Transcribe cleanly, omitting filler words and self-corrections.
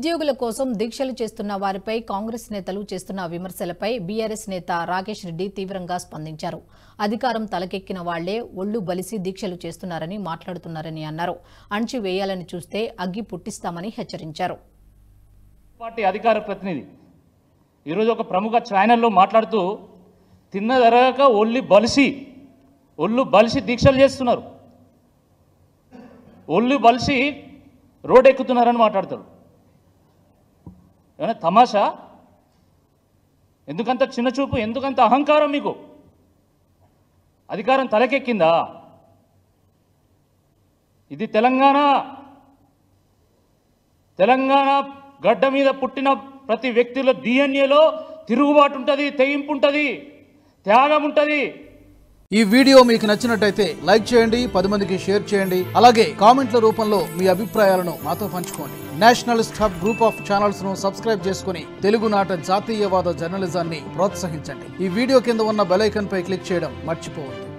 నిరుద్యోగుల కోసం దీక్షలు చేస్తున్న వారిపై కాంగ్రెస్ నేతలు చేస్తున్న విమర్శలపై బీఆర్ఎస్ నేత రాకేష్ రెడ్డి తీవ్రంగా స్పందించారు. అధికారం తలకెక్కిన వాళ్లే ఒళ్లు బలిసి దీక్షలు చేస్తున్నారని మాట్లాడుతున్నారని అన్నారు. అణచివేయాలని చూస్తే అగ్గి పుట్టిస్తామని హెచ్చరించారు. పార్టీ అధికార ప్రతినిధి ఈరోజు ఒక ప్రముఖ ఛానల్లో మాట్లాడుతూ తిన్నదరగక ఒళ్ళు బలిసి దీక్షలు చేస్తున్నారు, ఒళ్ళు బలిసి రోడ్ ఎక్కుతున్నారని మాట్లాడతారు. ఏమైనా తమాషా? ఎందుకంత చిన్న చూపు, ఎందుకంత అహంకారం? మీకు అధికారం తలకెక్కిందా? ఇది తెలంగాణ గడ్డ మీద పుట్టిన ప్రతి వ్యక్తిలో డిఎన్ఏలో తిరుగుబాటు ఉంటుంది, తెగింపు ఉంటుంది, త్యాగం ఉంటుంది. ఈ వీడియో మీకు నచ్చినట్టయితే లైక్ చేయండి, 10 మందికి షేర్ చేయండి. అలాగే కామెంట్ల రూపంలో మీ అభిప్రాయాలను మాతో పంచుకోండి. Nationalist hub group of channels ను సబ్స్క్రైబ్ చేసుకుని తెలుగునాట జాతీయవాద జర్నలిజాన్ని ప్రోత్సహించండి. ఈ వీడియో కింద ఉన్న బెల్ ఐకాన్ పై క్లిక్ చేయడం మర్చిపోవద్దు.